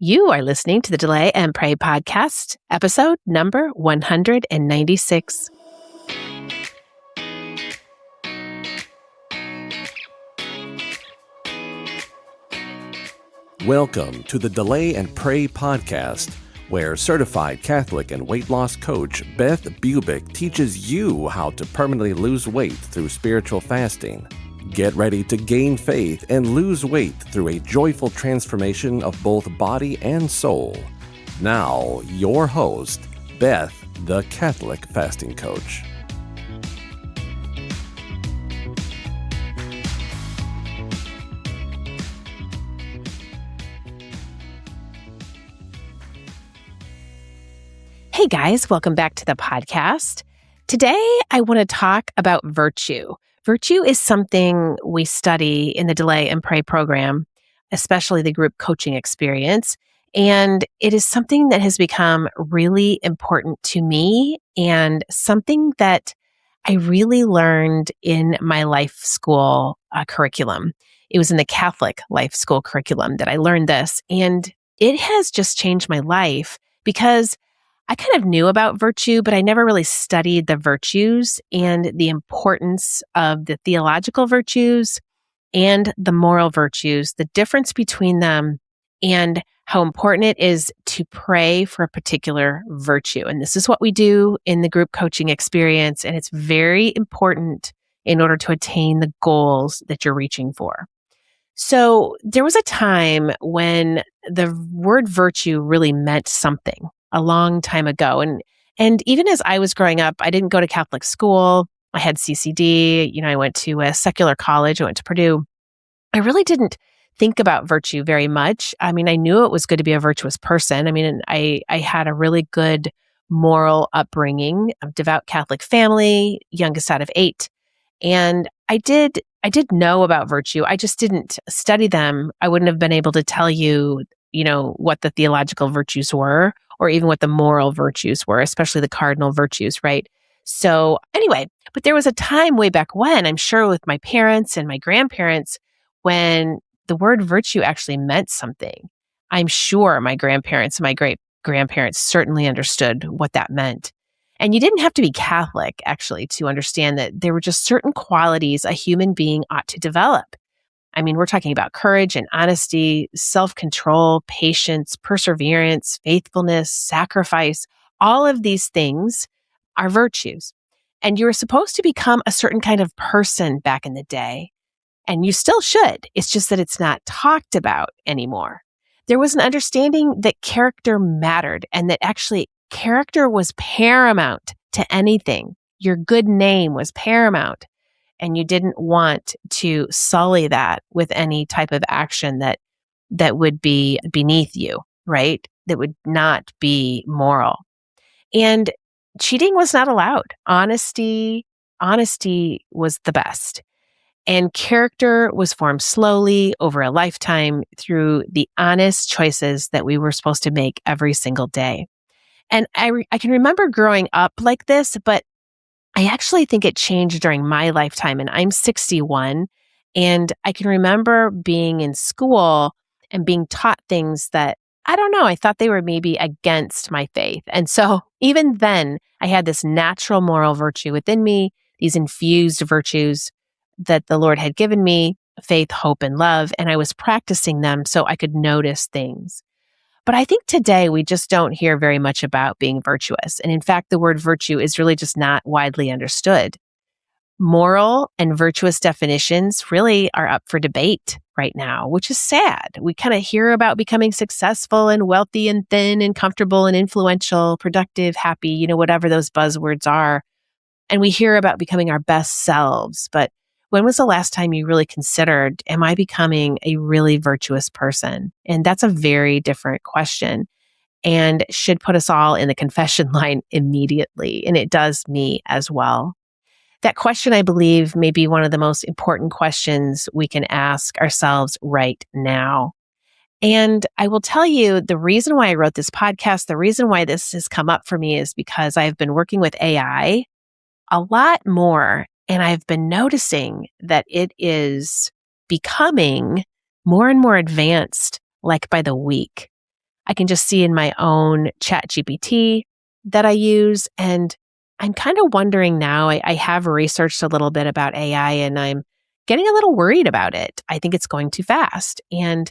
You are listening to the Delay and Pray podcast, episode number 196. Welcome to the Delay and Pray podcast, where certified Catholic and weight loss coach Beth Bubick teaches you how to permanently lose weight through spiritual fasting. Get ready to gain faith and lose weight through a joyful transformation of both body and soul. Now, your host, Beth, the Catholic fasting coach. Hey guys, welcome back to the podcast. Today, I want to talk about virtue. Virtue is something we study in the Delay and Pray program, especially the group coaching experience. And it is something that has become really important to me and something that I really learned in my life school curriculum. It was in the Catholic life school curriculum that I learned this. And it has just changed my life because I kind of knew about virtue, but I never really studied the virtues and the importance of the theological virtues and the moral virtues, the difference between them, and how important it is to pray for a particular virtue. And this is what we do in the group coaching experience, and it's very important in order to attain the goals that you're reaching for. So there was a time when the word virtue really meant something. A long time ago. And even as I was growing up, I didn't go to Catholic school. I had CCD. I went to a secular college. I went to Purdue. I really didn't think about virtue very much. I mean, I knew it was good to be a virtuous person. I mean, I had a really good moral upbringing, a devout Catholic family, youngest out of 8. And I did know about virtue. I just didn't study them. I wouldn't have been able to tell you, what the theological virtues were, or even what the moral virtues were, especially the cardinal virtues, right? So anyway, but there was a time way back when, I'm sure with my parents and my grandparents, when the word virtue actually meant something. I'm sure my grandparents and my great-grandparents certainly understood what that meant. And you didn't have to be Catholic, actually, to understand that there were just certain qualities a human being ought to develop. I mean, we're talking about courage and honesty, self-control, patience, perseverance, faithfulness, sacrifice. All of these things are virtues. And you were supposed to become a certain kind of person back in the day. And you still should. It's just that it's not talked about anymore. There was an understanding that character mattered and that actually character was paramount to anything. Your good name was paramount. And you didn't want to sully that with any type of action that would be beneath you, right? That would not be moral. And cheating was not allowed. Honesty was the best. And character was formed slowly over a lifetime through the honest choices that we were supposed to make every single day. And I can remember growing up like this, but I actually think it changed during my lifetime, and I'm 61, and I can remember being in school and being taught things that, I don't know, I thought they were maybe against my faith. And so even then, I had this natural moral virtue within me, these infused virtues that the Lord had given me, faith, hope, and love, and I was practicing them so I could notice things. But I think today we just don't hear very much about being virtuous. And in fact, the word virtue is really just not widely understood. Moral and virtuous definitions really are up for debate right now, which is sad. We kind of hear about becoming successful and wealthy and thin and comfortable and influential, productive, happy, whatever those buzzwords are. And we hear about becoming our best selves. But when was the last time you really considered, am I becoming a really virtuous person? And that's a very different question and should put us all in the confession line immediately. And it does me as well. That question, I believe, may be one of the most important questions we can ask ourselves right now. And I will tell you the reason why I wrote this podcast, the reason why this has come up for me is because I've been working with AI a lot more. And I've been noticing that it is becoming more and more advanced, like by the week. I can just see in my own chat GPT that I use. And I'm kind of wondering now, I have researched a little bit about AI and I'm getting a little worried about it. I think it's going too fast. And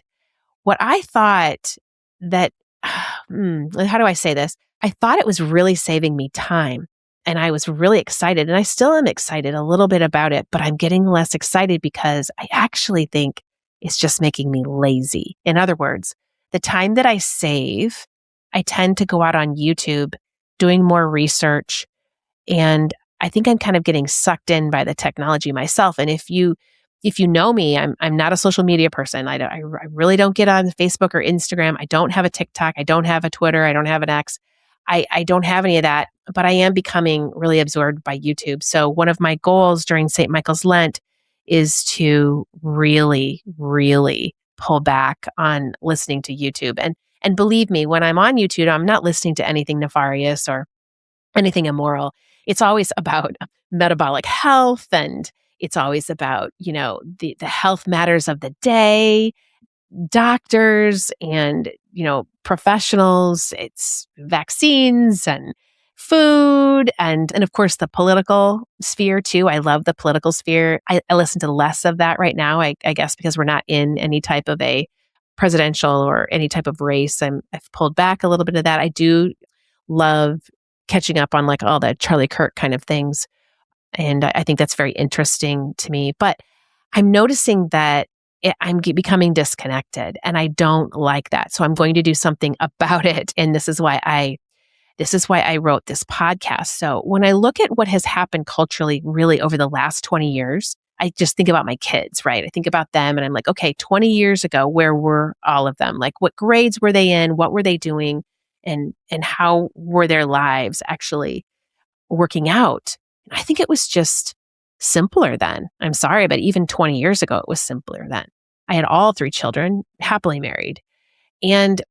what I thought that, how do I say this? I thought it was really saving me time. And I was really excited. And I still am excited a little bit about it, but I'm getting less excited because I actually think it's just making me lazy. In other words, the time that I save, I tend to go out on YouTube doing more research. And I think I'm kind of getting sucked in by the technology myself. And if you know me, I'm not a social media person. I really don't get on Facebook or Instagram. I don't have a TikTok. I don't have a Twitter. I don't have an X. I don't have any of that, but I am becoming really absorbed by YouTube. So one of my goals during St. Michael's Lent is to really, really pull back on listening to YouTube. And believe me, when I'm on YouTube, I'm not listening to anything nefarious or anything immoral. It's always about metabolic health, and it's always about, the health matters of the day, doctors and, professionals. It's vaccines and food and of course the political sphere too. I love the political sphere. I listen to less of that right now, I guess because we're not in any type of a presidential or any type of race. I've pulled back a little bit of that. I do love catching up on like all the Charlie Kirk kind of things. And I think that's very interesting to me. But I'm noticing that I'm becoming disconnected and I don't like that. So I'm going to do something about it. And this is why I wrote this podcast. So when I look at what has happened culturally really over the last 20 years, I just think about my kids, right? I think about them and I'm like, okay, 20 years ago, where were all of them? Like what grades were they in? What were they doing? And how were their lives actually working out? I think it was just simpler then. I'm sorry, but even 20 years ago, it was simpler then. I had all 3 children, happily married. And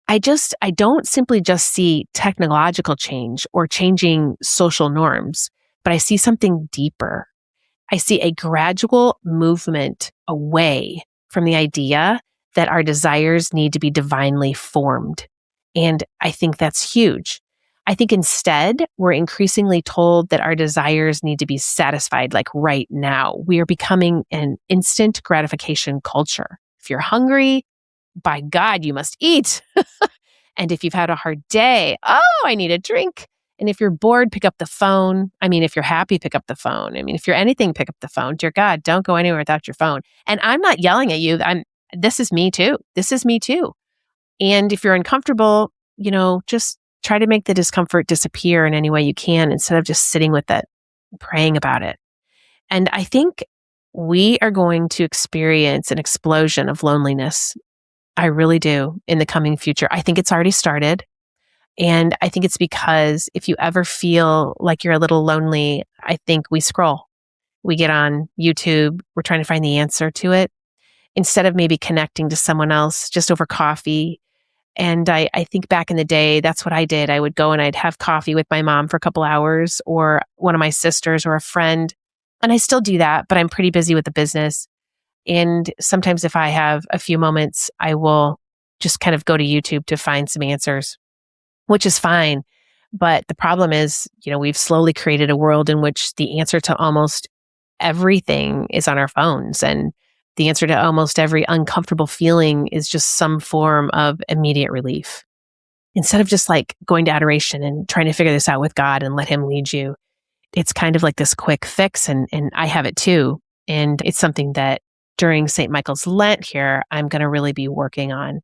I don't simply just see technological change or changing social norms, but I see something deeper. I see a gradual movement away from the idea that our desires need to be divinely formed. And I think that's huge. I think instead, we're increasingly told that our desires need to be satisfied like right now. We are becoming an instant gratification culture. If you're hungry, by God, you must eat. And if you've had a hard day, I need a drink. And if you're bored, pick up the phone. I mean, if you're happy, pick up the phone. I mean, if you're anything, pick up the phone. Dear God, don't go anywhere without your phone. And I'm not yelling at you. This is me too. This is me too. And if you're uncomfortable, just try to make the discomfort disappear in any way you can instead of just sitting with it, praying about it. And I think we are going to experience an explosion of loneliness. I really do in the coming future. I think it's already started. And I think it's because if you ever feel like you're a little lonely, I think we scroll. We get on YouTube. We're trying to find the answer to it instead of maybe connecting to someone else just over coffee. And I think back in the day, that's what I did. I would go and I'd have coffee with my mom for a couple hours or one of my sisters or a friend. And I still do that, but I'm pretty busy with the business. And sometimes if I have a few moments, I will just kind of go to YouTube to find some answers, which is fine. But the problem is, we've slowly created a world in which the answer to almost everything is on our phones. And the answer to almost every uncomfortable feeling is just some form of immediate relief. Instead of just like going to adoration and trying to figure this out with God and let Him lead you, it's kind of like this quick fix. And I have it too. And it's something that during St. Michael's Lent here, I'm going to really be working on.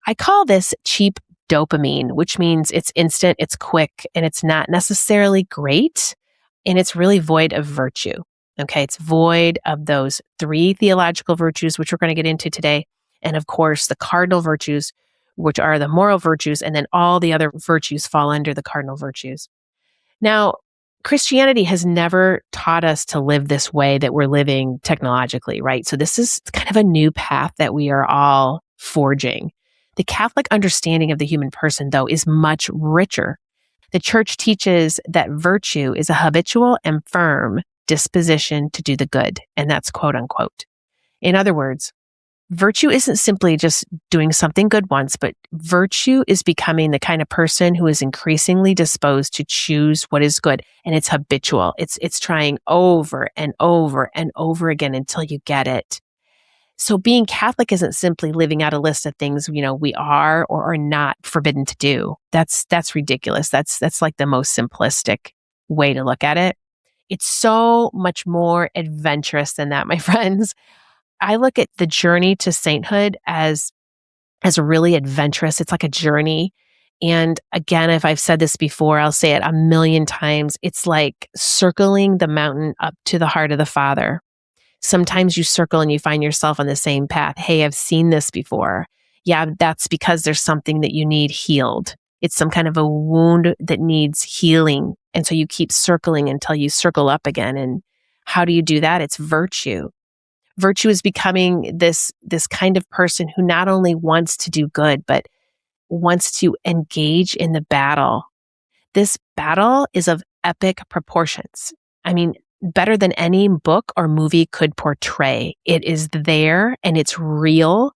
I call this cheap dopamine, which means it's instant, it's quick, and it's not necessarily great. And it's really void of virtue. Okay, it's void of those 3 theological virtues, which we're going to get into today. And of course, the cardinal virtues, which are the moral virtues, and then all the other virtues fall under the cardinal virtues. Now, Christianity has never taught us to live this way that we're living technologically, right? So this is kind of a new path that we are all forging. The Catholic understanding of the human person, though, is much richer. The Church teaches that virtue is a habitual and firm disposition to do the good, and that's quote unquote. In other words, Virtue isn't simply just doing something good once, but virtue is becoming the kind of person who is increasingly disposed to choose what is good. And it's habitual. It's trying over and over and over again until you get it. So being Catholic isn't simply living out a list of things, we are or are not forbidden to do. That's ridiculous. That's like the most simplistic way to look at it. It's so much more adventurous than that, my friends. I look at the journey to sainthood as really adventurous. It's like a journey. And again, if I've said this before, I'll say it a million times. It's like circling the mountain up to the heart of the Father. Sometimes you circle and you find yourself on the same path. Hey, I've seen this before. Yeah, that's because there's something that you need healed. It's some kind of a wound that needs healing. And so you keep circling until you circle up again. And how do you do that? It's virtue. Virtue is becoming this kind of person who not only wants to do good, but wants to engage in the battle. This battle is of epic proportions. I mean, better than any book or movie could portray. It is there and it's real.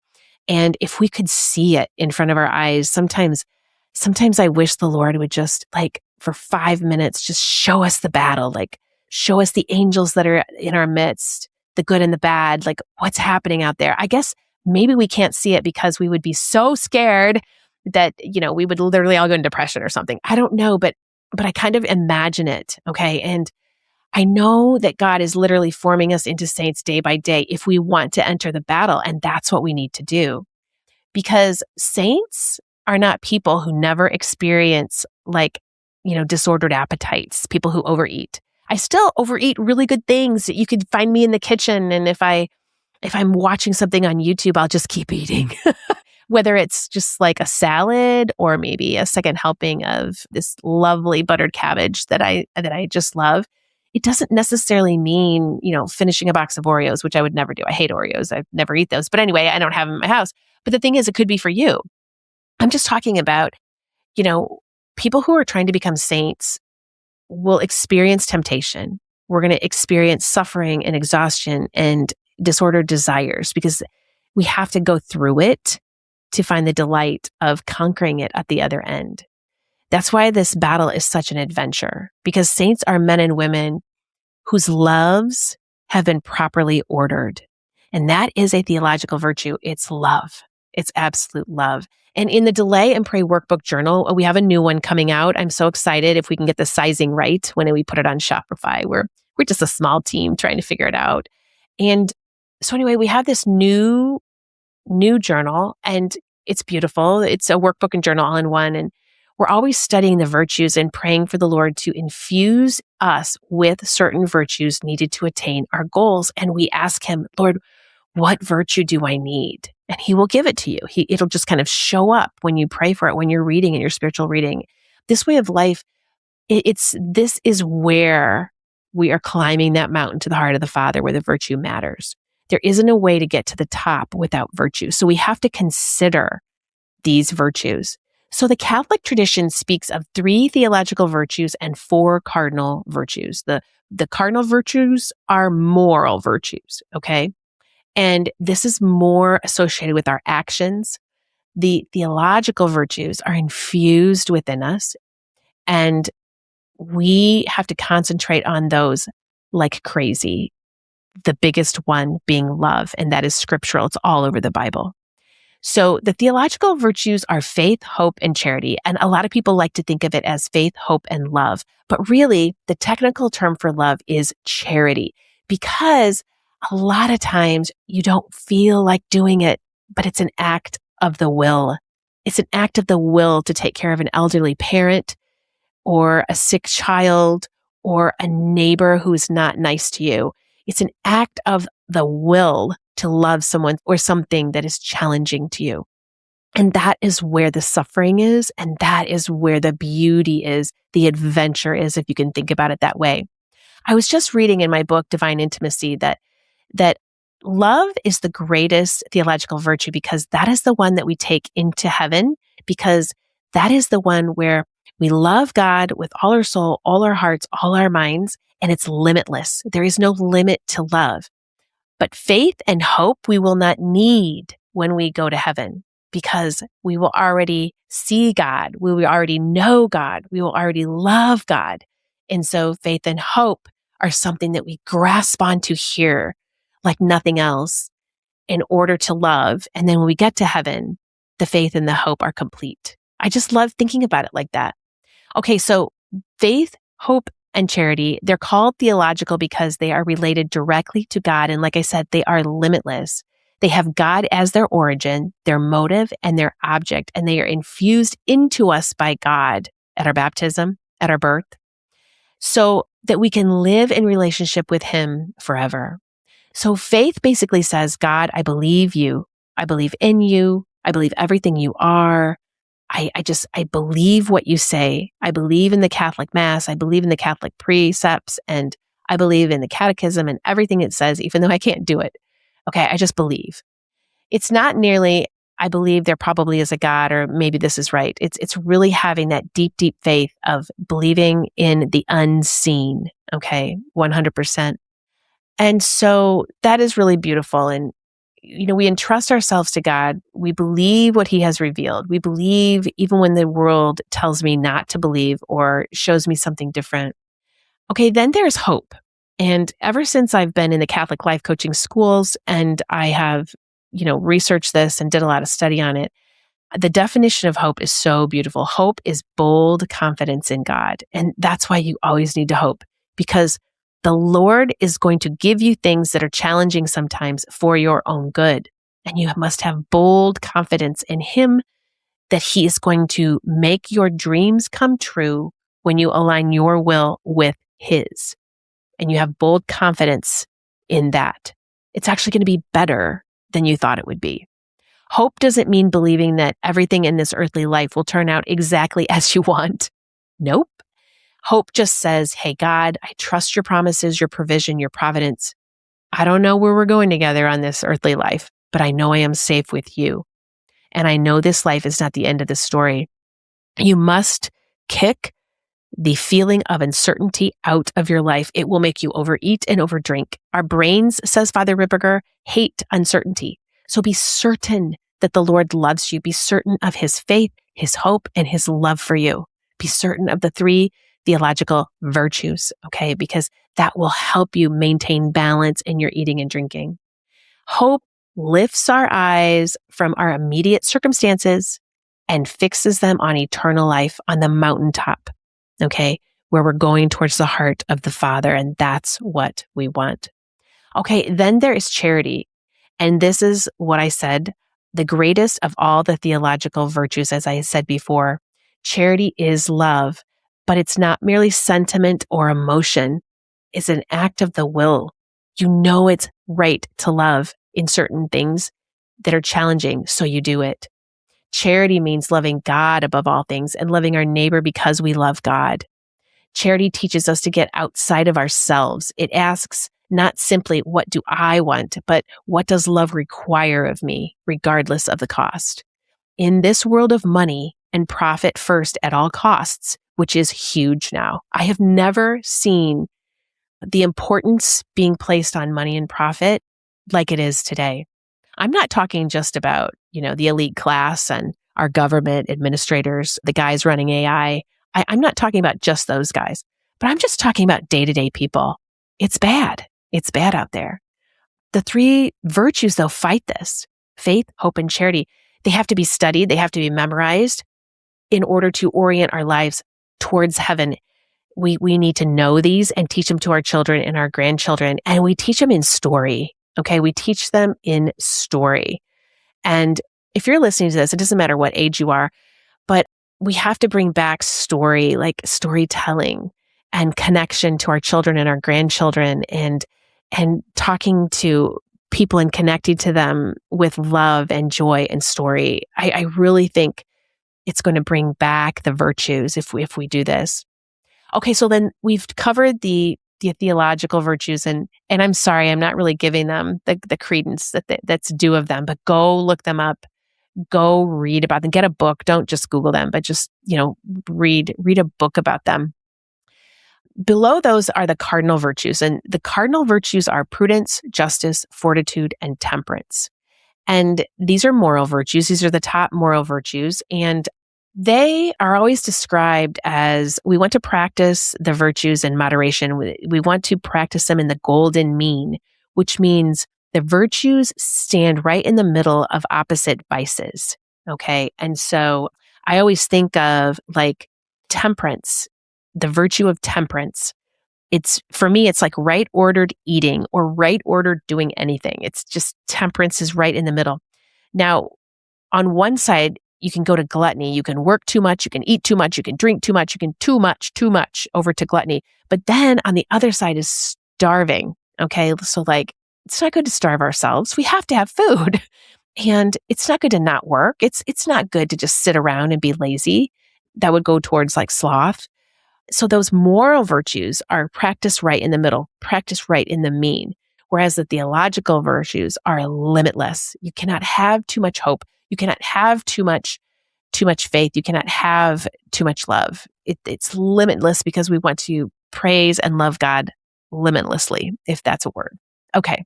And if we could see it in front of our eyes, sometimes I wish the Lord would just for 5 minutes, just show us the battle, show us the angels that are in our midst, the good and the bad, what's happening out there. I guess maybe we can't see it because we would be so scared that, we would literally all go into depression or something. I don't know, but I kind of imagine it. Okay. And I know that God is literally forming us into saints day by day if we want to enter the battle. And that's what we need to do. Because saints are not people who never experience disordered appetites, people who overeat. I still overeat really good things. You could find me in the kitchen. And if I'm watching something on YouTube, I'll just keep eating. Whether it's just like a salad or maybe a second helping of this lovely buttered cabbage that I just love. It doesn't necessarily mean, finishing a box of Oreos, which I would never do. I hate Oreos. I never eat those. But anyway, I don't have them in my house. But the thing is, it could be for you. I'm just talking about, people who are trying to become saints will experience temptation. We're going to experience suffering and exhaustion and disordered desires because we have to go through it to find the delight of conquering it at the other end. That's why this battle is such an adventure, because saints are men and women whose loves have been properly ordered. And that is a theological virtue. It's love. It's absolute love. And in the Delay and Pray Workbook Journal, we have a new one coming out. I'm so excited if we can get the sizing right when we put it on Shopify. We're just a small team trying to figure it out. And so anyway, we have this new journal, and it's beautiful. It's a workbook and journal all in one. And we're always studying the virtues and praying for the Lord to infuse us with certain virtues needed to attain our goals. And we ask Him, Lord, what virtue do I need? And He will give it to you. It'll just kind of show up when you pray for it, when you're reading in your spiritual reading. This way of life, this is where we are climbing that mountain to the heart of the Father, where the virtue matters. There isn't a way to get to the top without virtue. So we have to consider these virtues. So the Catholic tradition speaks of 3 theological virtues and 4 cardinal virtues. The cardinal virtues are moral virtues, okay? And this is more associated with our actions. The theological virtues are infused within us, and we have to concentrate on those like crazy. The biggest one being love, and that is scriptural. It's all over the Bible. So the theological virtues are faith, hope, and charity. And a lot of people like to think of it as faith, hope, and love. But really, the technical term for love is charity, because a lot of times you don't feel like doing it, but it's an act of the will. It's an act of the will to take care of an elderly parent or a sick child or a neighbor who's not nice to you. It's an act of the will to love someone or something that is challenging to you. And that is where the suffering is. And that is where the beauty is, the adventure is, if you can think about it that way. I was just reading in my book, Divine Intimacy, that love is the greatest theological virtue, because that is the one that we take into heaven, because that is the one where we love God with all our soul, all our hearts, all our minds, and it's limitless. There is no limit to love. But faith and hope we will not need when we go to heaven, because we will already see God. We will already know God. We will already love God. And so faith and hope are something that we grasp onto here like nothing else in order to love. And then when we get to heaven, the faith and the hope are complete. I just love thinking about it like that. Okay, so faith, hope, and charity, they're called theological because they are related directly to God. And like I said, they are limitless. They have God as their origin, their motive, and their object, and they are infused into us by God at our baptism, at our birth, so that we can live in relationship with Him forever. So faith basically says, God, I believe you. I believe in you. I believe everything you are. I believe what you say. I believe in the Catholic Mass. I believe in the Catholic precepts, and I believe in the catechism and everything it says, even though I can't do it. Okay, I just believe. It's not nearly, I believe there probably is a God, or maybe this is right. It's really having that deep, deep faith of believing in the unseen. Okay, 100%. And so that is really beautiful. And we entrust ourselves to God. We believe what He has revealed. We believe even when the world tells me not to believe or shows me something different. Okay, then there's hope. And ever since I've been in the Catholic life coaching schools and I have, researched this and did a lot of study on it, the definition of hope is so beautiful. Hope is bold confidence in God. And that's why you always need to hope, because the Lord is going to give you things that are challenging sometimes for your own good. And you must have bold confidence in Him that He is going to make your dreams come true when you align your will with His. And you have bold confidence in that. It's actually going to be better than you thought it would be. Hope doesn't mean believing that everything in this earthly life will turn out exactly as you want. Nope. Hope just says, hey, God, I trust your promises, your provision, your providence. I don't know where we're going together on this earthly life, but I know I am safe with you. And I know this life is not the end of the story. You must kick the feeling of uncertainty out of your life. It will make you overeat and overdrink. Our brains, says Father Ripperger, hate uncertainty. So be certain that the Lord loves you. Be certain of His faith, His hope, and His love for you. Be certain of the 3 theological virtues, okay? Because that will help you maintain balance in your eating and drinking. Hope lifts our eyes from our immediate circumstances and fixes them on eternal life on the mountaintop, okay? Where we're going towards the heart of the Father, and that's what we want. Okay, then there is charity. And this is what I said, the greatest of all the theological virtues, as I said before. Charity is love, but it's not merely sentiment or emotion. It's an act of the will. You know it's right to love in certain things that are challenging, so you do it. Charity means loving God above all things and loving our neighbor because we love God. Charity teaches us to get outside of ourselves. It asks not simply, what do I want, but what does love require of me, regardless of the cost? In this world of money and profit first at all costs, which is huge now, I have never seen the importance being placed on money and profit like it is today. I'm not talking just about, the elite class and our government administrators, the guys running AI. I'm not talking about just those guys, but I'm just talking about day-to-day people. It's bad. It's bad out there. The 3 virtues, though, fight this. Faith, hope, and charity. They have to be studied. They have to be memorized in order to orient our lives towards heaven. We need to know these and teach them to our children and our grandchildren. And we teach them in story. Okay, we teach them in story. And if you're listening to this, it doesn't matter what age you are, but we have to bring back story, like storytelling and connection to our children and our grandchildren, and talking to people and connecting to them with love and joy and story. I really think it's going to bring back the virtues if we do this. Okay, so then we've covered the theological virtues, and I'm sorry, I'm not really giving them the credence that's due of them, but go look them up, go read about them, get a book. Don't just Google them, but just read a book about them. below those are the cardinal virtues. And the cardinal virtues are prudence, justice, fortitude, and temperance. And these are moral virtues. These are the top moral virtues. And they are always described as we want to practice the virtues in moderation. We want to practice them in the golden mean, which means the virtues stand right in the middle of opposite vices. Okay. And so I always think of like temperance, the virtue of temperance. For me, it's like right ordered eating or right ordered doing anything. It's just temperance is right in the middle. Now, on one side, you can go to gluttony. You can work too much. You can eat too much. You can drink too much. You can too much over to gluttony. But then on the other side is starving. Okay. So like, it's not good to starve ourselves. We have to have food. And it's not good to not work. It's not good to just sit around and be lazy. That would go towards like sloth. So those moral virtues are practiced right in the middle, practiced right in the mean, whereas the theological virtues are limitless. You cannot have too much hope. You cannot have too much faith. You cannot have too much love. It's limitless because we want to praise and love God limitlessly, if that's a word. Okay.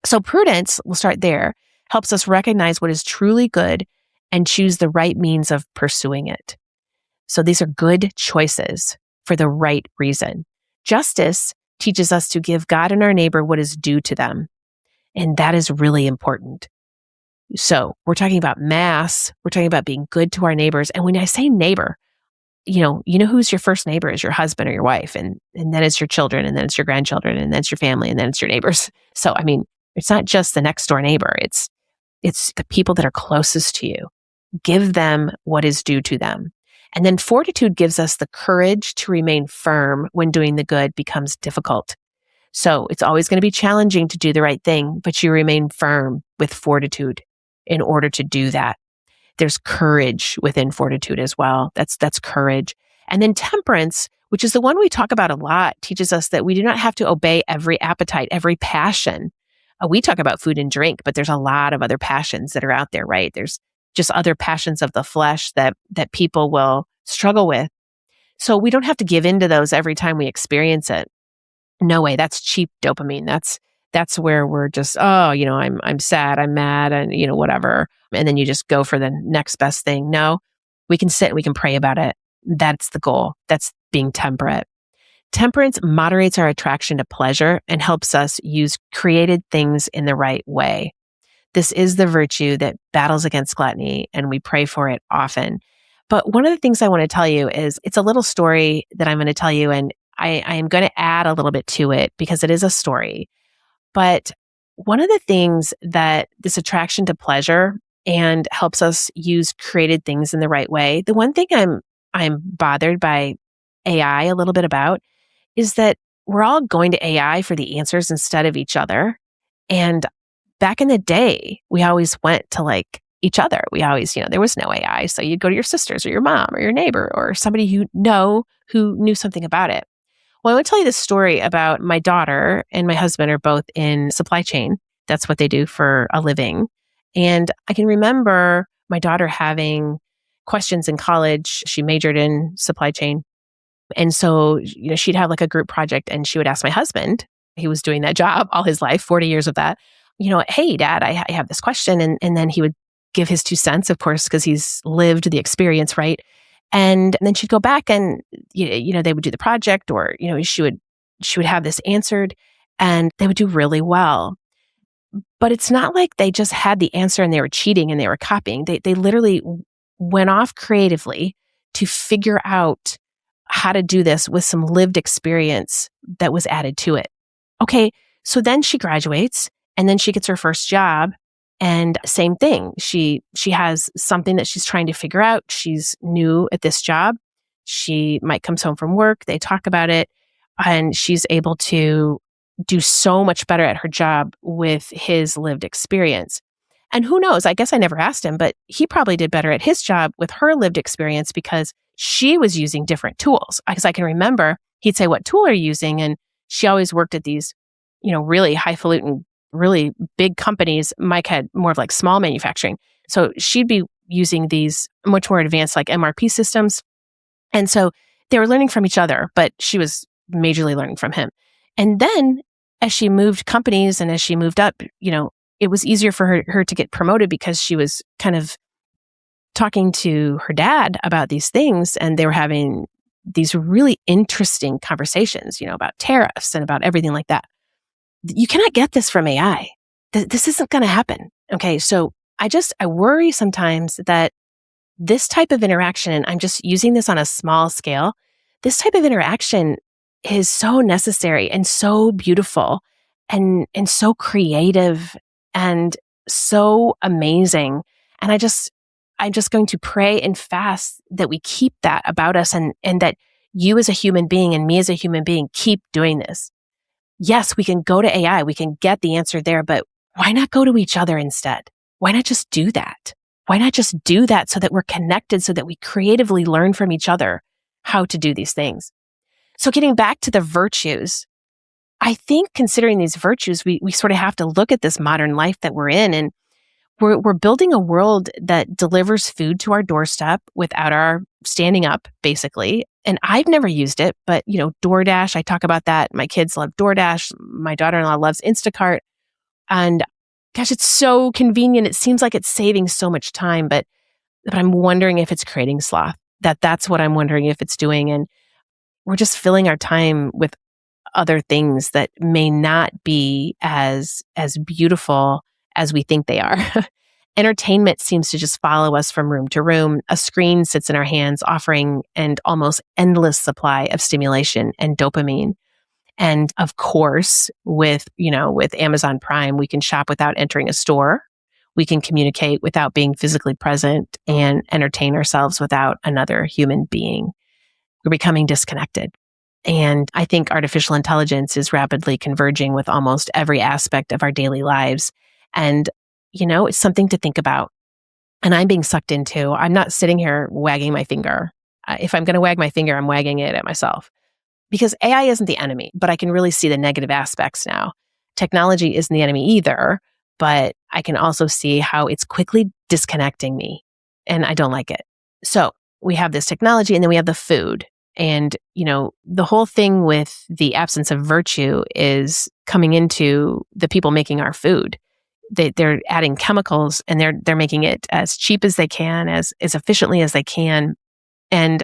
So prudence, we'll start there, helps us recognize what is truly good and choose the right means of pursuing it. So these are good choices for the right reason. Justice teaches us to give God and our neighbor what is due to them. And that is really important. So we're talking about mass. We're talking about being good to our neighbors. And when I say neighbor, you know who's your first neighbor is your husband or your wife. And then it's your children, and then it's your grandchildren, and then it's your family, and then it's your neighbors. So, I mean, it's not just the next door neighbor. It's the people that are closest to you. Give them what is due to them. And then fortitude gives us the courage to remain firm when doing the good becomes difficult. So it's always going to be challenging to do the right thing, but you remain firm with fortitude in order to do that. There's courage within fortitude as well. That's courage. And then temperance, which is the one we talk about a lot, teaches us that we do not have to obey every appetite, every passion. We talk about food and drink, but there's a lot of other passions that are out there, right? There's just other passions of the flesh that people will struggle with. So we don't have to give in to those every time we experience it. No way. That's cheap dopamine. That's where we're just, I'm sad, I'm mad, and whatever. And then you just go for the next best thing. No, we can sit, we can pray about it. That's the goal. That's being temperate. Temperance moderates our attraction to pleasure and helps us use created things in the right way. This is the virtue that battles against gluttony, and we pray for it often. But one of the things I want to tell you is it's a little story that I'm going to tell you, and I am going to add a little bit to it because it is a story. But one of the things that this attraction to pleasure and helps us use created things in the right way, the one thing I'm bothered by AI a little bit about is that we're all going to AI for the answers instead of each other. And back in the day, we always went to like each other. We always, there was no AI. So you'd go to your sisters or your mom or your neighbor or somebody who knew something about it. Well, I want to tell you this story about my daughter and my husband are both in supply chain. That's what they do for a living. And I can remember my daughter having questions in college. She majored in supply chain. And so, she'd have like a group project and she would ask my husband, he was doing that job all his life, 40 years of that, hey, Dad, I have this question. And then he would give his 2 cents, of course, because he's lived the experience, right? And then she'd go back and, they would do the project or, she would have this answered and they would do really well. But it's not like they just had the answer and they were cheating and they were copying. They literally went off creatively to figure out how to do this with some lived experience that was added to it. Okay, so then she graduates and then she gets her first job. And same thing, she has something that she's trying to figure out. She's new at this job. She might come home from work. They talk about it and she's able to do so much better at her job with his lived experience. And who knows, I guess I never asked him, but he probably did better at his job with her lived experience because she was using different tools. Because I can remember he'd say, what tool are you using? And she always worked at these, really highfalutin, really big companies. Mike had more of like small manufacturing. So she'd be using these much more advanced like MRP systems. And so they were learning from each other, but she was majorly learning from him. And then as she moved companies and as she moved up, it was easier for her to get promoted because she was kind of talking to her dad about these things, and they were having these really interesting conversations, about tariffs and about everything like that. You cannot get this from AI. This isn't going to happen. Okay. So I worry sometimes that this type of interaction, and I'm just using this on a small scale, this type of interaction is so necessary and so beautiful and so creative and so amazing. And I'm just going to pray and fast that we keep that about us, and that you as a human being and me as a human being keep doing this. Yes, we can go to AI, we can get the answer there, but why not go to each other instead? Why not just do that? Why not just do that so that we're connected, so that we creatively learn from each other how to do these things? So getting back to the virtues, I think considering these virtues, we sort of have to look at this modern life that we're in, and we're building a world that delivers food to our doorstep without our standing up, basically. And I've never used it, but DoorDash, I talk about that. My kids love DoorDash. My daughter-in-law loves Instacart. And gosh, it's so convenient. It seems like it's saving so much time, but I'm wondering if it's creating sloth. That's what I'm wondering if it's doing. And we're just filling our time with other things that may not be as beautiful as we think they are. Entertainment seems to just follow us from room to room. A screen sits in our hands, offering an almost endless supply of stimulation and dopamine. And of course, with Amazon Prime, we can shop without entering a store. We can communicate without being physically present and entertain ourselves without another human being. We're becoming disconnected. And I think artificial intelligence is rapidly converging with almost every aspect of our daily lives. And, it's something to think about. And I'm being sucked into. I'm not sitting here wagging my finger. If I'm going to wag my finger, I'm wagging it at myself. Because AI isn't the enemy, but I can really see the negative aspects now. Technology isn't the enemy either, but I can also see how it's quickly disconnecting me, and I don't like it. So we have this technology, and then we have the food. And, the whole thing with the absence of virtue is coming into the people making our food. They're adding chemicals, and they're making it as cheap as they can, as efficiently as they can. And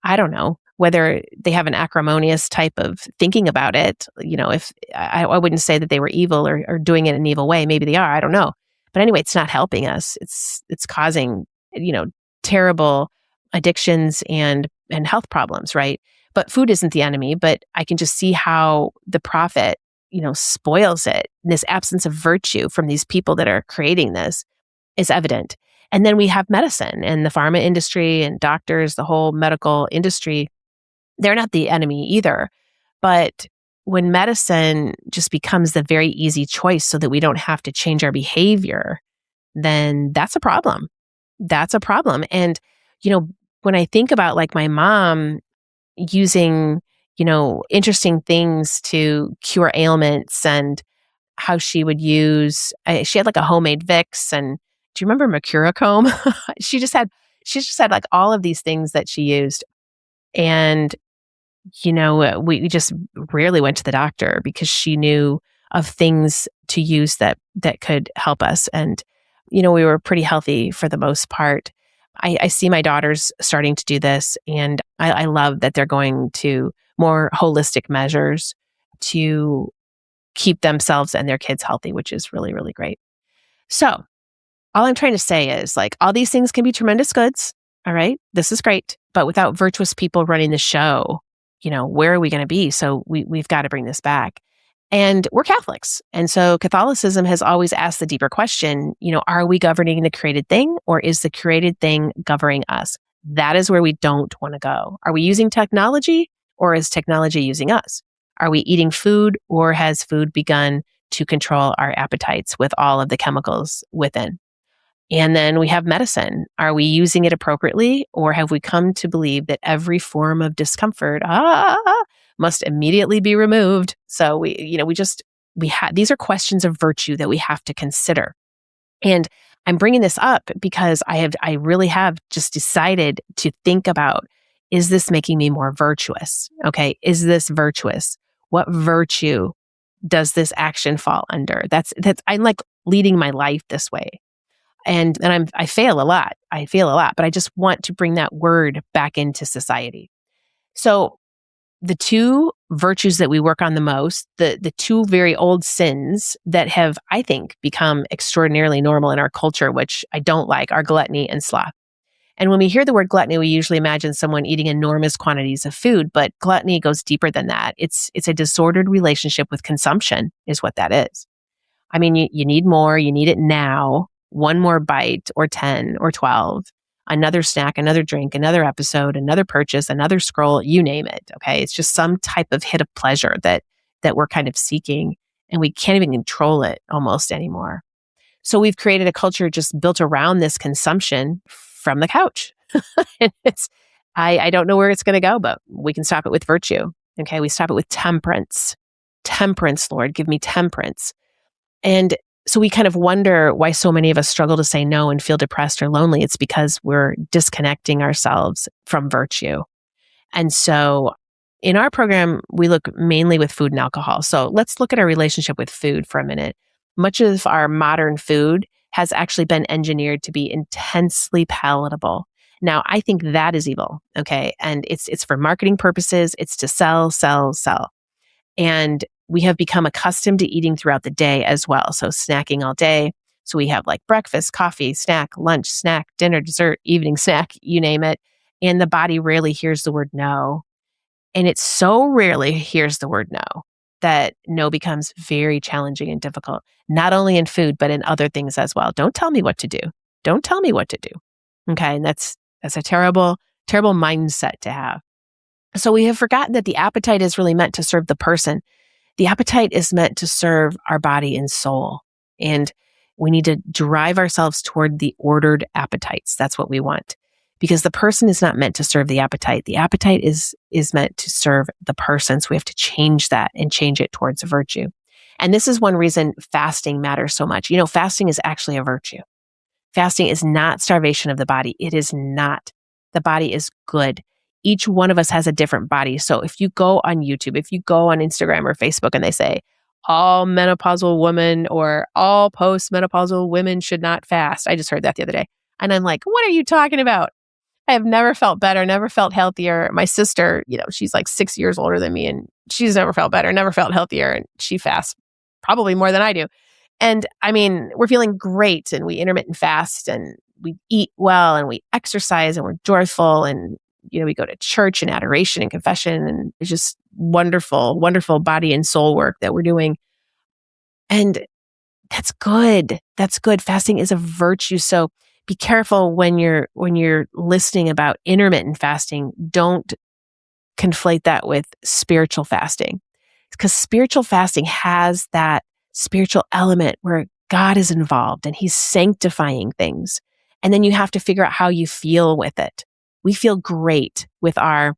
I don't know whether they have an acrimonious type of thinking about it. If I wouldn't say that they were evil or doing it in an evil way. Maybe they are. I don't know. But anyway, it's not helping us. It's causing, terrible addictions and health problems, right? But food isn't the enemy, but I can just see how the profit, spoils it. And this absence of virtue from these people that are creating this is evident. And then we have medicine and the pharma industry and doctors, the whole medical industry. They're not the enemy either. But when medicine just becomes the very easy choice so that we don't have to change our behavior, then that's a problem. That's a problem. And, when I think about like my mom using, interesting things to cure ailments, and how she would use, she had like a homemade Vicks, and do you remember Mercurochrome? she just had like all of these things that she used. And, we just rarely went to the doctor because she knew of things to use that could help us. And, we were pretty healthy for the most part. I see my daughters starting to do this, and I love that they're going to more holistic measures to keep themselves and their kids healthy, which is really, really great. So all I'm trying to say is like all these things can be tremendous goods. All right. This is great. But without virtuous people running the show, where are we going to be? So we've got to bring this back. And we're Catholics. And so Catholicism has always asked the deeper question, are we governing the created thing, or is the created thing governing us? That is where we don't want to go. Are we using technology, or is technology using us? Are we eating food, or has food begun to control our appetites with all of the chemicals within? And then we have medicine. Are we using it appropriately, or have we come to believe that every form of discomfort must immediately be removed? So these are questions of virtue that we have to consider. And I'm bringing this up because I really have just decided to think about is this making me more virtuous? Okay, is this virtuous? What virtue does this action fall under? That's I'm like leading my life this way. And I fail a lot. I fail a lot, but I just want to bring that word back into society. So the two virtues that we work on the most, the two very old sins that have, I think, become extraordinarily normal in our culture, which I don't like, are gluttony and sloth. And when we hear the word gluttony, we usually imagine someone eating enormous quantities of food, but gluttony goes deeper than that. It's a disordered relationship with consumption is what that is. I mean, you need more, you need it now, one more bite or 10 or 12, another snack, another drink, another episode, another purchase, another scroll, you name it. Okay. It's just some type of hit of pleasure that we're kind of seeking, and we can't even control it almost anymore. So we've created a culture just built around this consumption from the couch. And I don't know where it's going to go, but we can stop it with virtue. Okay. We stop it with temperance. Temperance, Lord, give me temperance. And so we kind of wonder why so many of us struggle to say no and feel depressed or lonely. It's because we're disconnecting ourselves from virtue. And so in our program, we look mainly with food and alcohol. So let's look at our relationship with food for a minute. Much of our modern food has actually been engineered to be intensely palatable. Now, I think that is evil, okay? And it's for marketing purposes. It's to sell, sell, sell. And we have become accustomed to eating throughout the day as well. So snacking all day. So we have like breakfast, coffee, snack, lunch, snack, dinner, dessert, evening snack, you name it. And the body rarely hears the word no. And it so rarely hears the word no that no becomes very challenging and difficult, not only in food, but in other things as well. Don't tell me what to do. Don't tell me what to do. Okay. And that's a terrible, terrible mindset to have. So we have forgotten that the appetite is really meant to serve the person. The appetite is meant to serve our body and soul. And we need to drive ourselves toward the ordered appetites. That's what we want. Because the person is not meant to serve the appetite. The appetite is meant to serve the person. So we have to change that and change it towards a virtue. And this is one reason fasting matters so much. You know, fasting is actually a virtue. Fasting is not starvation of the body. It is not. The body is good. Each one of us has a different body. So if you go on YouTube, if you go on Instagram or Facebook and they say, all menopausal women or all postmenopausal women should not fast. I just heard that the other day. And I'm like, what are you talking about? I have never felt better, never felt healthier. My sister, she's like 6 years older than me, and she's never felt better, never felt healthier. And she fasts probably more than I do. And I mean, we're feeling great, and we intermittent fast, and we eat well, and we exercise, and we're joyful, and we go to church and adoration and confession, and it's just wonderful, wonderful body and soul work that we're doing. And that's good. That's good. Fasting is a virtue. So be careful when you're listening about intermittent fasting. Don't conflate that with spiritual fasting, because spiritual fasting has that spiritual element where God is involved and He's sanctifying things. And then you have to figure out how you feel with it. We feel great with our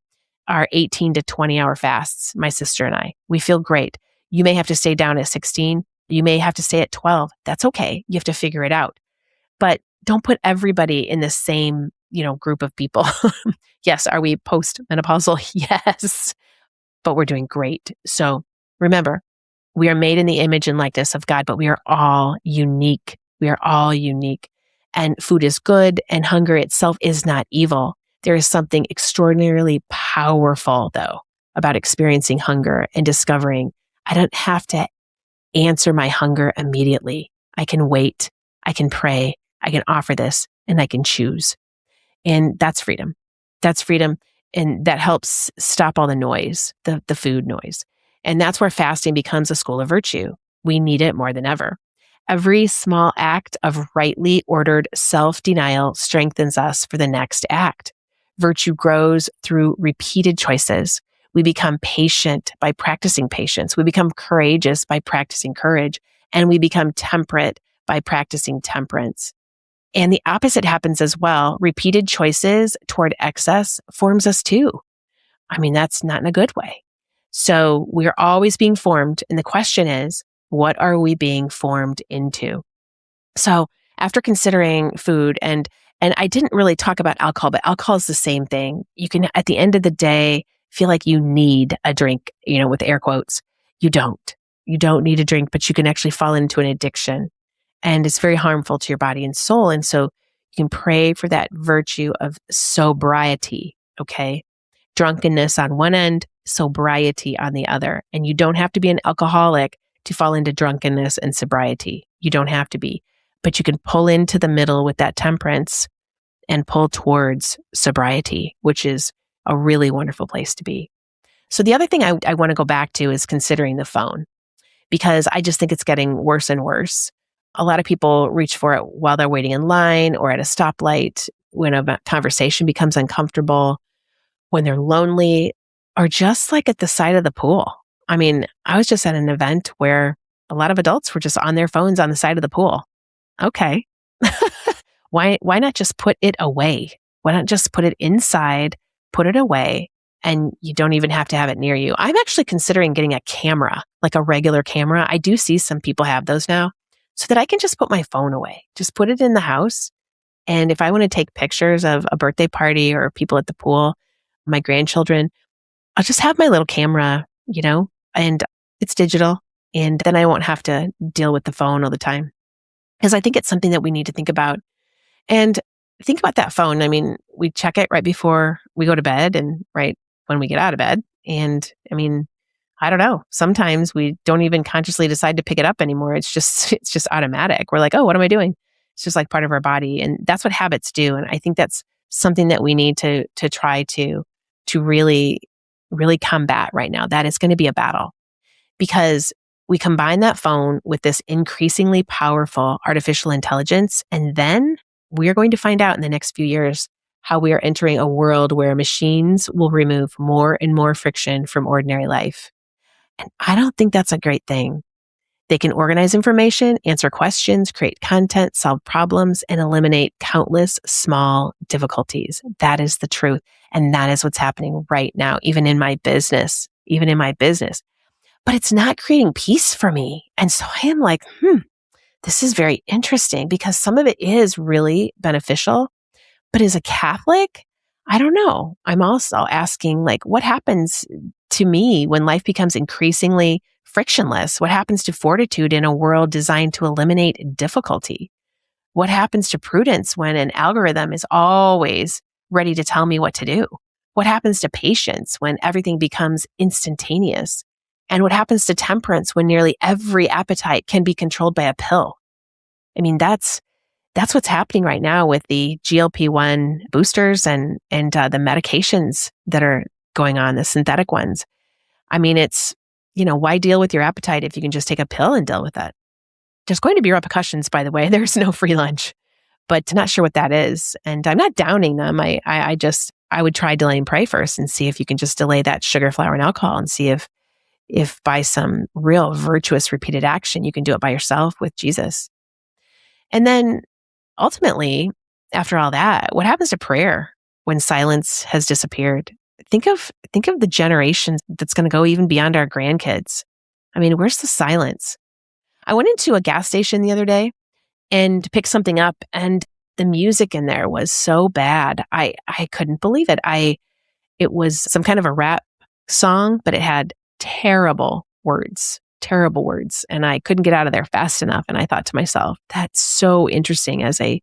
18 to 20 hour fasts, my sister and I. We feel great. You may have to stay down at 16. You may have to stay at 12. That's okay. You have to figure it out. But don't put everybody in the same, group of people. Yes, are we postmenopausal? Yes, but we're doing great. So remember, we are made in the image and likeness of God, but we are all unique. We are all unique. And food is good, and hunger itself is not evil. There is something extraordinarily powerful, though, about experiencing hunger and discovering I don't have to answer my hunger immediately. I can wait. I can pray. I can offer this, and I can choose. And that's freedom. That's freedom. And that helps stop all the noise, the food noise. And that's where fasting becomes a school of virtue. We need it more than ever. Every small act of rightly ordered self-denial strengthens us for the next act. Virtue grows through repeated choices. We become patient by practicing patience. We become courageous by practicing courage. And we become temperate by practicing temperance. And the opposite happens as well. Repeated choices toward excess forms us too. I mean, that's not in a good way. So we're always being formed. And the question is, what are we being formed into? So after considering food and And I didn't really talk about alcohol, but alcohol is the same thing. You can, at the end of the day, feel like you need a drink, with air quotes. You don't. You don't need a drink, but you can actually fall into an addiction. And it's very harmful to your body and soul. And so you can pray for that virtue of sobriety, okay? Drunkenness on one end, sobriety on the other. And you don't have to be an alcoholic to fall into drunkenness and sobriety. You don't have to be. But you can pull into the middle with that temperance and pull towards sobriety, which is a really wonderful place to be. So the other thing I want to go back to is considering the phone, because I just think it's getting worse and worse. A lot of people reach for it while they're waiting in line or at a stoplight, when a conversation becomes uncomfortable, when they're lonely, or just like at the side of the pool. I mean, I was just at an event where a lot of adults were just on their phones on the side of the pool. Okay. Why not just put it away? Why not just put it inside, put it away, and you don't even have to have it near you? I'm actually considering getting a camera, like a regular camera. I do see some people have those now, so that I can just put my phone away, just put it in the house. And if I want to take pictures of a birthday party or people at the pool, my grandchildren, I'll just have my little camera, and it's digital. And then I won't have to deal with the phone all the time. Because I think it's something that we need to think about. And think about that phone. I mean, we check it right before we go to bed and right when we get out of bed. And I mean, I don't know. Sometimes we don't even consciously decide to pick it up anymore. It's just automatic. We're like, oh, what am I doing? It's just like part of our body. And that's what habits do. And I think that's something that we need to try to really, really combat right now. That is going to be a battle, because we combine that phone with this increasingly powerful artificial intelligence, and then we're going to find out in the next few years how we are entering a world where machines will remove more and more friction from ordinary life. And I don't think that's a great thing. They can organize information, answer questions, create content, solve problems, and eliminate countless small difficulties. That is the truth. And that is what's happening right now, even in my business. But it's not creating peace for me. And so I am like, this is very interesting, because some of it is really beneficial. But as a Catholic, I don't know. I'm also asking, like, what happens to me when life becomes increasingly frictionless? What happens to fortitude in a world designed to eliminate difficulty? What happens to prudence when an algorithm is always ready to tell me what to do? What happens to patience when everything becomes instantaneous? And what happens to temperance when nearly every appetite can be controlled by a pill? I mean, that's what's happening right now with the GLP-1 boosters and the medications that are going on, the synthetic ones. I mean, it's, why deal with your appetite if you can just take a pill and deal with it? There's going to be repercussions, by the way. There's no free lunch, but I'm not sure what that is. And I'm not downing them. I would try delay and pray first and see if you can just delay that sugar, flour, and alcohol, and see if by some real virtuous repeated action, you can do it by yourself with Jesus. And then ultimately, after all that, what happens to prayer when silence has disappeared? Think of the generations that's going to go even beyond our grandkids. I mean, where's the silence? I went into a gas station the other day and picked something up, and the music in there was so bad. I couldn't believe it. It was some kind of a rap song, but it had terrible words. And I couldn't get out of there fast enough. And I thought to myself, that's so interesting. As a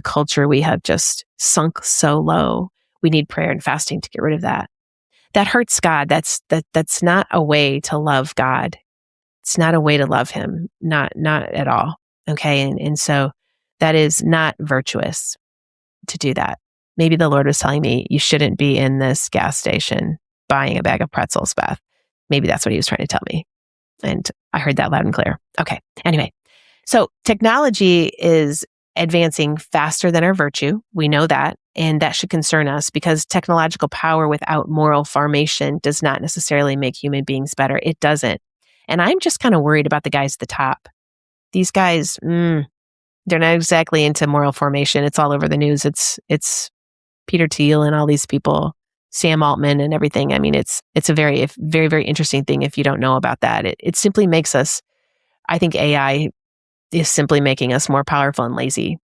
culture, we have just sunk so low. We need prayer and fasting to get rid of that. That hurts God. That's not a way to love God. It's not a way to love him. Not at all. Okay. And so that is not virtuous to do that. Maybe the Lord was telling me, you shouldn't be in this gas station buying a bag of pretzels, Beth. Maybe that's what he was trying to tell me. And I heard that loud and clear. Okay. Anyway, so technology is advancing faster than our virtue. We know that. And that should concern us, because technological power without moral formation does not necessarily make human beings better. It doesn't. And I'm just kind of worried about the guys at the top. These guys, they're not exactly into moral formation. It's all over the news. It's Peter Thiel and all these people, Sam Altman and everything. I mean, it's a very, very, very interesting thing if you don't know about that. It simply makes us, I think AI is simply making us more powerful and lazy.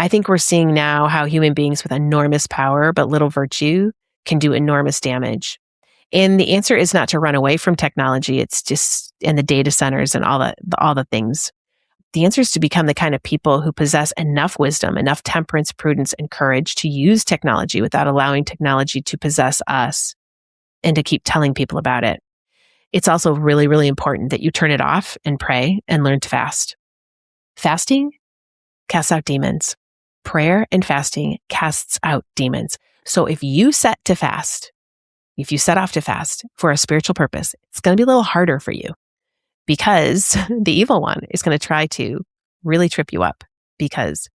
I think we're seeing now how human beings with enormous power but little virtue can do enormous damage. And the answer is not to run away from technology. It's just in the data centers and all the things. The answer is to become the kind of people who possess enough wisdom, enough temperance, prudence, and courage to use technology without allowing technology to possess us, and to keep telling people about it. It's also really, really important that you turn it off and pray and learn to fast. Fasting casts out demons. Prayer and fasting casts out demons. So if you set off to fast for a spiritual purpose, it's going to be a little harder for you, because the evil one is going to try to really trip you up, because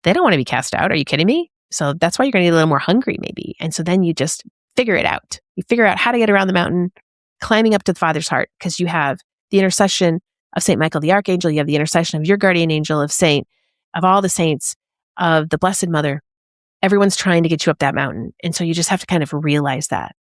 they don't want to be cast out. Are you kidding me? So that's why you're going to get a little more hungry maybe. And so then you just figure it out. You figure out how to get around the mountain, climbing up to the Father's heart, because you have the intercession of St. Michael the Archangel. You have the intercession of your guardian angel, of all the saints, of the Blessed Mother. Everyone's trying to get you up that mountain. And so you just have to kind of realize that.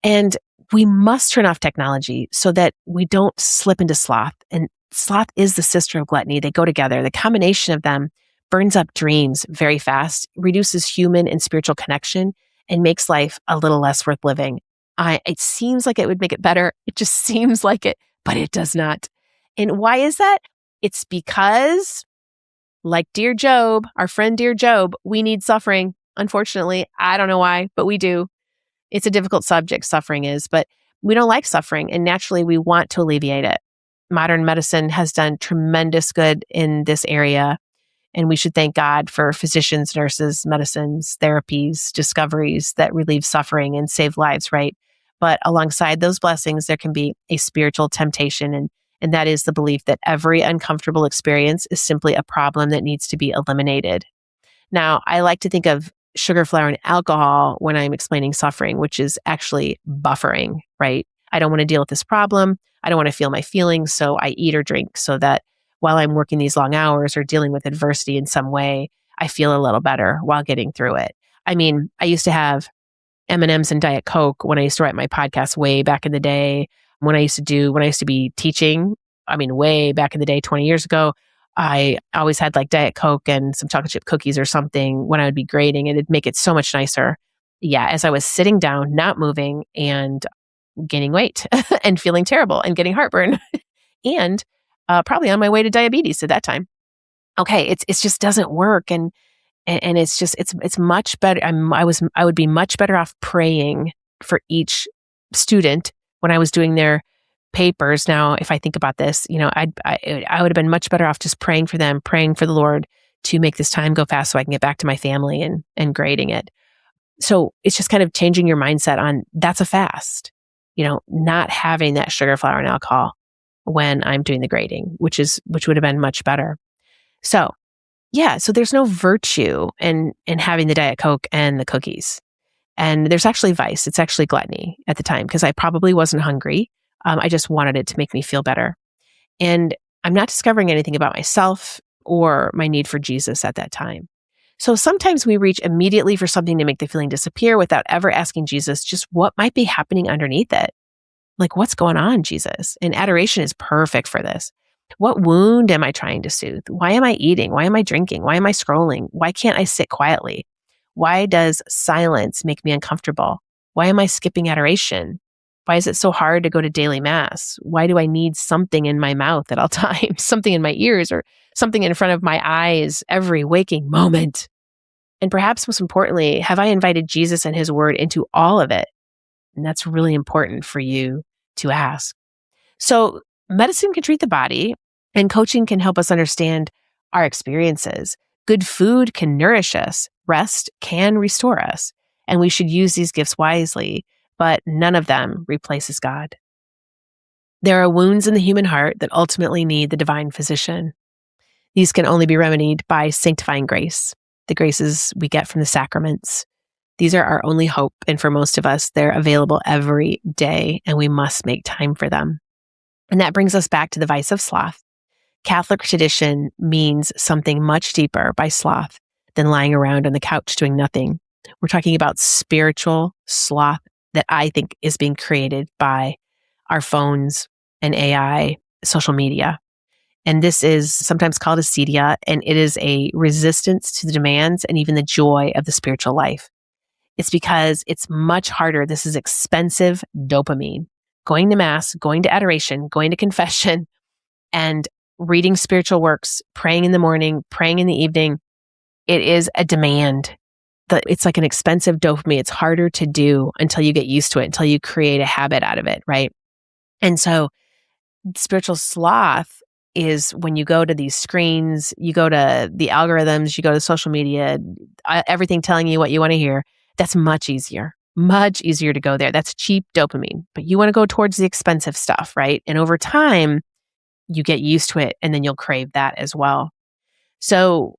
And we must turn off technology so that we don't slip into sloth. And sloth is the sister of gluttony. They go together. The combination of them burns up dreams very fast, reduces human and spiritual connection, and makes life a little less worth living. It seems like it would make it better. It just seems like it, but it does not. And why is that? It's because, like dear Job, our friend dear Job, we need suffering. Unfortunately, I don't know why, but we do. It's a difficult subject, suffering is, but we don't like suffering, and naturally we want to alleviate it. Modern medicine has done tremendous good in this area, and we should thank God for physicians, nurses, medicines, therapies, discoveries that relieve suffering and save lives, right? But alongside those blessings, there can be a spiritual temptation, and that is the belief that every uncomfortable experience is simply a problem that needs to be eliminated. Now, I like to think of sugar, flour, and alcohol when I'm explaining suffering, which is actually buffering, right? I don't want to deal with this problem. I don't want to feel my feelings, so I eat or drink so that while I'm working these long hours or dealing with adversity in some way, I feel a little better while getting through it. I mean, I used to have M&Ms and Diet Coke when I used to write my podcast way back in the day. When I used to be teaching, way back in the day, 20 years ago, I always had like Diet Coke and some chocolate chip cookies or something when I would be grading, and it'd make it so much nicer. Yeah, as I was sitting down, not moving, and gaining weight and feeling terrible and getting heartburn and probably on my way to diabetes at that time. Okay, it just doesn't work, and it's much better. I would be much better off praying for each student when I was doing their papers. Now, if I think about this, I would have been much better off just praying for them, praying for the Lord to make this time go fast so I can get back to my family and grading it. So it's just kind of changing your mindset on that's a fast, not having that sugar, flour, and alcohol when I'm doing the grading, which would have been much better. So yeah, so there's no virtue in having the Diet Coke and the cookies. And there's actually vice. It's actually gluttony at the time, because I probably wasn't hungry. I just wanted it to make me feel better. And I'm not discovering anything about myself or my need for Jesus at that time. So sometimes we reach immediately for something to make the feeling disappear without ever asking Jesus just what might be happening underneath it. Like, what's going on, Jesus? And adoration is perfect for this. What wound am I trying to soothe? Why am I eating? Why am I drinking? Why am I scrolling? Why can't I sit quietly? Why does silence make me uncomfortable? Why am I skipping adoration? Why is it so hard to go to daily mass? Why do I need something in my mouth at all times, something in my ears, or something in front of my eyes every waking moment? And perhaps most importantly, have I invited Jesus and his word into all of it? And that's really important for you to ask. So medicine can treat the body, and coaching can help us understand our experiences. Good food can nourish us. Rest can restore us. And we should use these gifts wisely, but none of them replaces God. There are wounds in the human heart that ultimately need the divine physician. These can only be remedied by sanctifying grace, the graces we get from the sacraments. These are our only hope, and for most of us, they're available every day, and we must make time for them. And that brings us back to the vice of sloth. Catholic tradition means something much deeper by sloth than lying around on the couch doing nothing. We're talking about spiritual sloth that I think is being created by our phones and AI, social media. And this is sometimes called acedia, and it is a resistance to the demands and even the joy of the spiritual life. It's because it's much harder. This is expensive dopamine. Going to Mass, going to adoration, going to confession, and reading spiritual works, praying in the morning, praying in the evening. It is a demand. It's like an expensive dopamine. It's harder to do until you get used to it, until you create a habit out of it, right? And so spiritual sloth is when you go to these screens, you go to the algorithms, you go to social media, everything telling you what you want to hear. That's much easier to go there. That's cheap dopamine, but you want to go towards the expensive stuff, right? And over time, you get used to it and then you'll crave that as well. So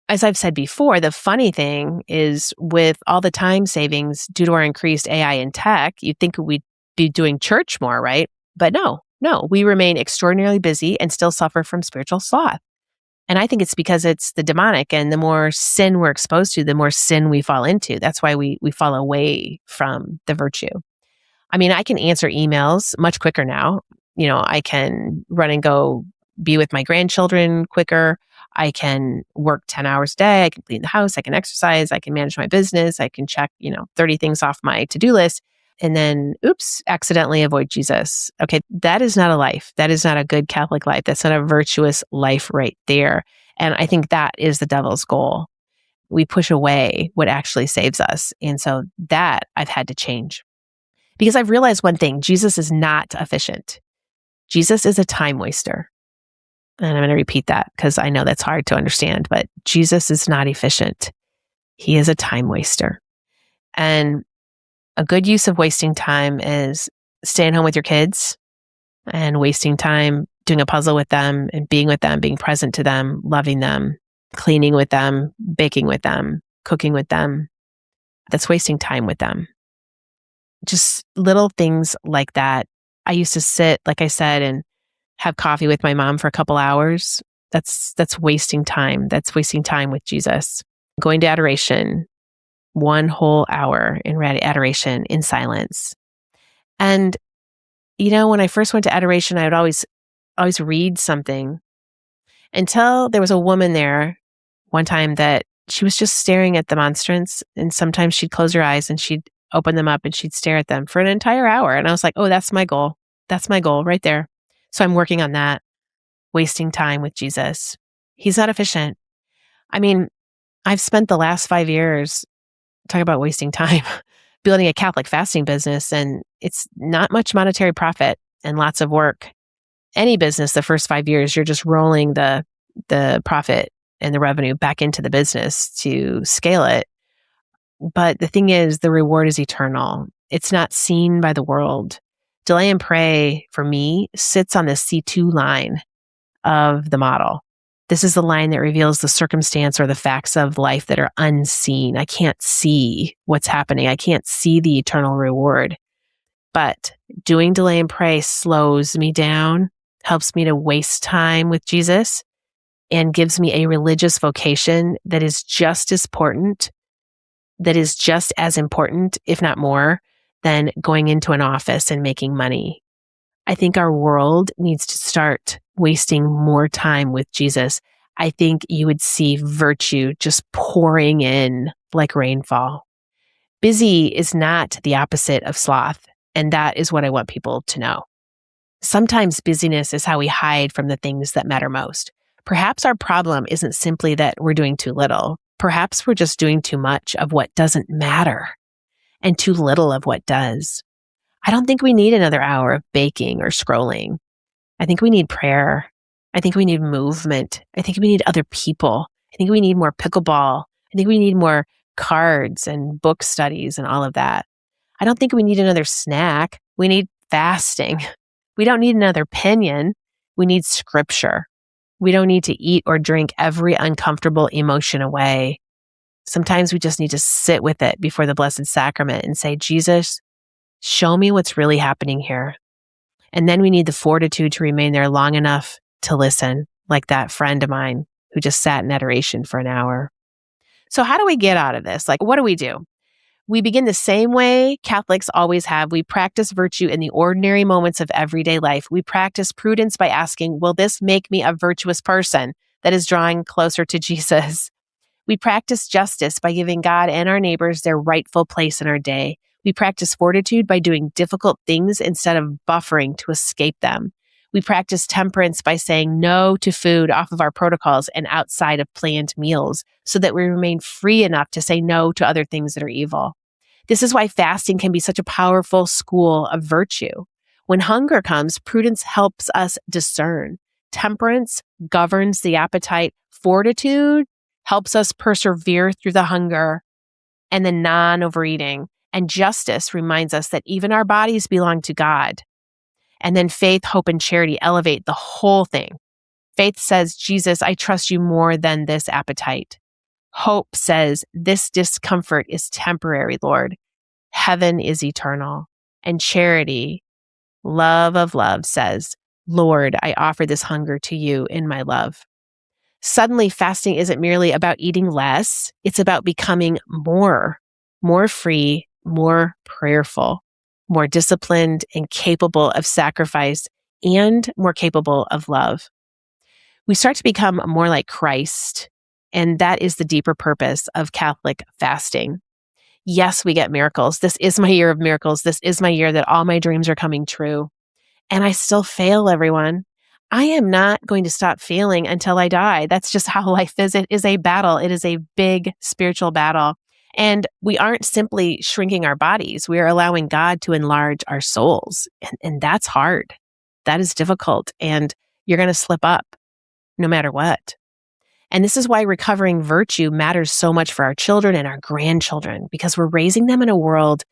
as I've said before, the funny thing is with all the time savings due to our increased AI and tech, you'd think we'd be doing church more, right? But no, we remain extraordinarily busy and still suffer from spiritual sloth. And I think it's because it's the demonic, and the more sin we're exposed to, the more sin we fall into. That's why we fall away from the virtue. I mean, I can answer emails much quicker now. I can run and go be with my grandchildren quicker. I can work 10 hours a day. I can clean the house. I can exercise. I can manage my business. I can check, 30 things off my to-do list. And then, accidentally avoid Jesus. Okay, that is not a life. That is not a good Catholic life. That's not a virtuous life right there. And I think that is the devil's goal. We push away what actually saves us. And so that I've had to change. Because I've realized one thing, Jesus is not efficient. Jesus is a time waster. And I'm going to repeat that because I know that's hard to understand, but Jesus is not efficient. He is a time waster. And a good use of wasting time is staying home with your kids and wasting time doing a puzzle with them and being with them, being present to them, loving them, cleaning with them, baking with them, cooking with them. That's wasting time with them. Just little things like that. I used to sit, like I said, and have coffee with my mom for a couple hours. That's wasting time. That's wasting time with Jesus. Going to adoration, 1 whole hour in adoration in silence. And, when I first went to adoration, I would always read something until there was a woman there one time that she was just staring at the monstrance. And sometimes she'd close her eyes and she'd open them up and she'd stare at them for an entire hour. And I was like, oh, that's my goal. That's my goal right there. So I'm working on that, wasting time with Jesus. He's not efficient. I mean, I've spent the last 5 years talking about wasting time, building a Catholic fasting business, and it's not much monetary profit and lots of work. Any business, the first 5 years, you're just rolling the profit and the revenue back into the business to scale it. But the thing is, the reward is eternal. It's not seen by the world. Delay and pray, for me, sits on the C2 line of the model. This is the line that reveals the circumstance or the facts of life that are unseen. I can't see what's happening. I can't see the eternal reward. But doing delay and pray slows me down, helps me to waste time with Jesus, and gives me a religious vocation that is just as important, if not more, than going into an office and making money. I think our world needs to start wasting more time with Jesus. I think you would see virtue just pouring in like rainfall. Busy is not the opposite of sloth, and that is what I want people to know. Sometimes busyness is how we hide from the things that matter most. Perhaps our problem isn't simply that we're doing too little. Perhaps we're just doing too much of what doesn't matter and too little of what does. I don't think we need another hour of baking or scrolling. I think we need prayer. I think we need movement. I think we need other people. I think we need more pickleball. I think we need more cards and book studies and all of that. I don't think we need another snack. We need fasting. We don't need another opinion. We need scripture. We don't need to eat or drink every uncomfortable emotion away. Sometimes we just need to sit with it before the Blessed Sacrament and say, Jesus, show me what's really happening here. And then we need the fortitude to remain there long enough to listen, like that friend of mine who just sat in adoration for an hour. So how do we get out of this? Like, what do we do? We begin the same way Catholics always have. We practice virtue in the ordinary moments of everyday life. We practice prudence by asking, will this make me a virtuous person that is drawing closer to Jesus? We practice justice by giving God and our neighbors their rightful place in our day. We practice fortitude by doing difficult things instead of buffering to escape them. We practice temperance by saying no to food off of our protocols and outside of planned meals so that we remain free enough to say no to other things that are evil. This is why fasting can be such a powerful school of virtue. When hunger comes, prudence helps us discern. Temperance governs the appetite. Fortitude helps us persevere through the hunger and the non-overeating. And justice reminds us that even our bodies belong to God. And then faith, hope, and charity elevate the whole thing. Faith says, Jesus, I trust you more than this appetite. Hope says, this discomfort is temporary, Lord. Heaven is eternal. And charity, love of love, says, Lord, I offer this hunger to you in my love. Suddenly, fasting isn't merely about eating less. It's about becoming more free, more prayerful, more disciplined and capable of sacrifice, and more capable of love. We start to become more like Christ, and that is the deeper purpose of Catholic fasting. Yes, we get miracles. This is my year of miracles. This is my year that all my dreams are coming true. And I still fail, everyone. I am not going to stop failing until I die. That's just how life is. It is a battle. It is a big spiritual battle. And we aren't simply shrinking our bodies. We are allowing God to enlarge our souls. And that's hard. That is difficult. And you're going to slip up no matter what. And this is why recovering virtue matters so much for our children and our grandchildren, because we're raising them in a world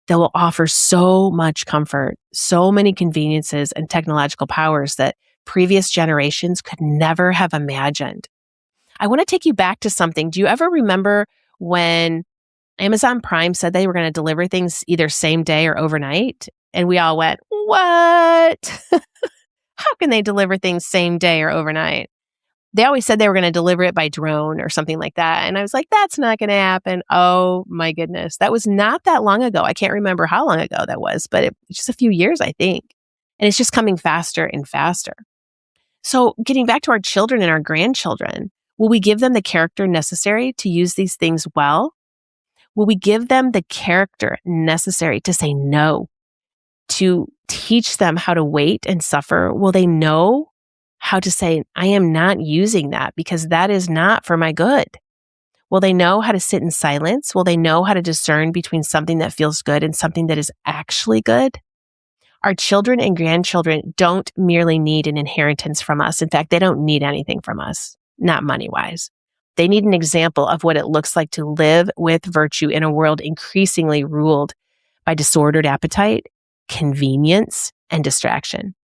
that will offer so much comfort, so many conveniences and technological powers that previous generations could never have imagined. I want to take you back to something. Do you ever remember when Amazon Prime said they were going to deliver things either same day or overnight? And we all went, what? How can they deliver things same day or overnight? They always said they were going to deliver it by drone or something like that. And I was like, that's not going to happen. Oh my goodness. That was not that long ago. I can't remember how long ago that was, but it's just a few years, I think. And it's just coming faster and faster. So getting back to our children and our grandchildren, will we give them the character necessary to use these things well? Will we give them the character necessary to say no, to teach them how to wait and suffer? Will they know how to say, I am not using that because that is not for my good? Will they know how to sit in silence? Will they know how to discern between something that feels good and something that is actually good? Our children and grandchildren don't merely need an inheritance from us. In fact, they don't need anything from us, not money-wise. They need an example of what it looks like to live with virtue in a world increasingly ruled by disordered appetite, convenience, and distraction.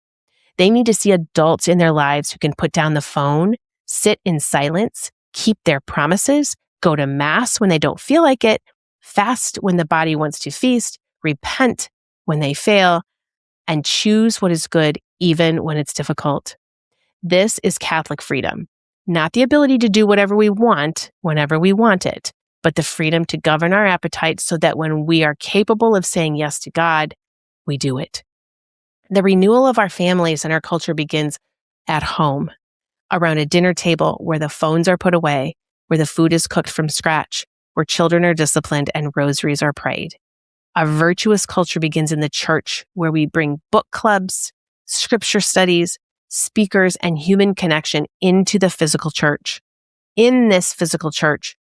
They need to see adults in their lives who can put down the phone, sit in silence, keep their promises, go to mass when they don't feel like it, fast when the body wants to feast, repent when they fail, and choose what is good even when it's difficult. This is Catholic freedom, not the ability to do whatever we want whenever we want it, but the freedom to govern our appetite so that when we are capable of saying yes to God, we do it. The renewal of our families and our culture begins at home, around a dinner table where the phones are put away, where the food is cooked from scratch, where children are disciplined and rosaries are prayed. A virtuous culture begins in the church, where we bring book clubs, scripture studies, speakers, and human connection into the physical church. In this physical church,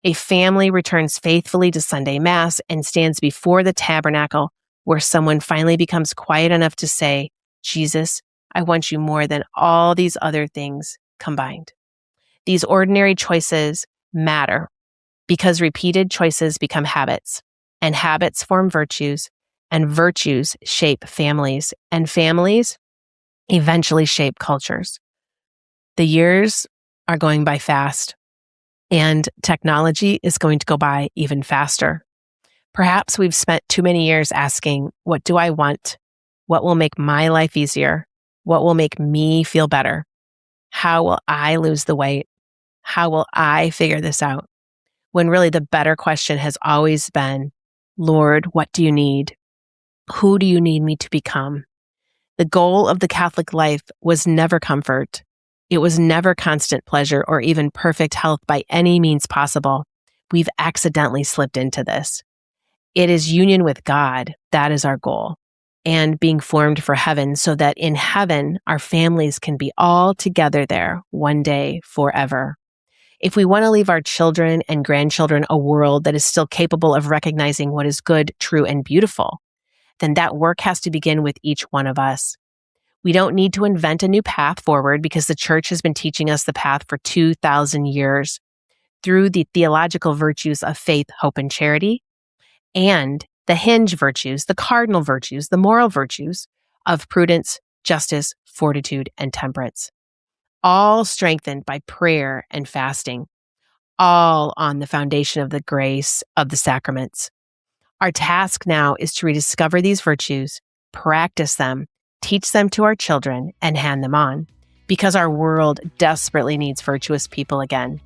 a family returns faithfully to Sunday Mass and stands before the tabernacle, where someone finally becomes quiet enough to say, Jesus, I want you more than all these other things combined. These ordinary choices matter because repeated choices become habits, and habits form virtues, and virtues shape families, and families eventually shape cultures. The years are going by fast, and technology is going to go by even faster. Perhaps we've spent too many years asking, what do I want? What will make my life easier? What will make me feel better? How will I lose the weight? How will I figure this out? When really the better question has always been, Lord, what do you need? Who do you need me to become? The goal of the Catholic life was never comfort. It was never constant pleasure or even perfect health by any means possible. We've accidentally slipped into this. It is union with God. That is our goal. And being formed for heaven so that in heaven, our families can be all together there one day forever. If we want to leave our children and grandchildren a world that is still capable of recognizing what is good, true, and beautiful, then that work has to begin with each one of us. We don't need to invent a new path forward because the church has been teaching us the path for 2,000 years through the theological virtues of faith, hope, and charity, and the hinge virtues, the cardinal virtues, the moral virtues of prudence, justice, fortitude, and temperance, all strengthened by prayer and fasting, all on the foundation of the grace of the sacraments. Our task now is to rediscover these virtues, practice them, teach them to our children, and hand them on, because our world desperately needs virtuous people again.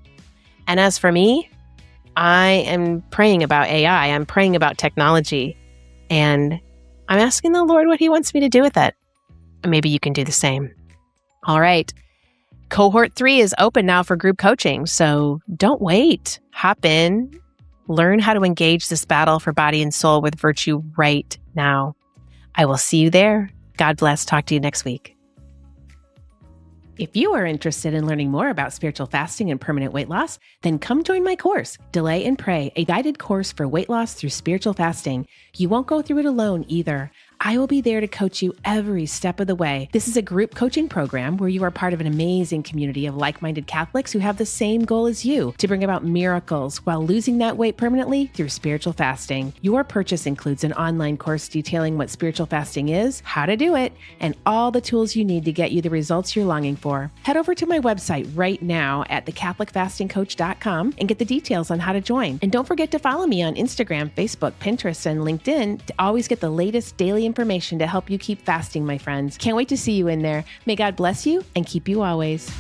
And as for me, I am praying about AI. I'm praying about technology, and I'm asking the Lord what He wants me to do with it. Maybe you can do the same. All right. Cohort 3 is open now for group coaching, so don't wait. Hop in, learn how to engage this battle for body and soul with virtue right now. I will see you there. God bless. Talk to you next week. If you are interested in learning more about spiritual fasting and permanent weight loss, then come join my course, Delay and Pray, a guided course for weight loss through spiritual fasting. You won't go through it alone either. I will be there to coach you every step of the way. This is a group coaching program where you are part of an amazing community of like-minded Catholics who have the same goal as you, to bring about miracles while losing that weight permanently through spiritual fasting. Your purchase includes an online course detailing what spiritual fasting is, how to do it, and all the tools you need to get you the results you're longing for. Head over to my website right now at thecatholicfastingcoach.com and get the details on how to join. And don't forget to follow me on Instagram, Facebook, Pinterest, and LinkedIn to always get the latest daily information to help you keep fasting, my friends. Can't wait to see you in there. May God bless you and keep you always.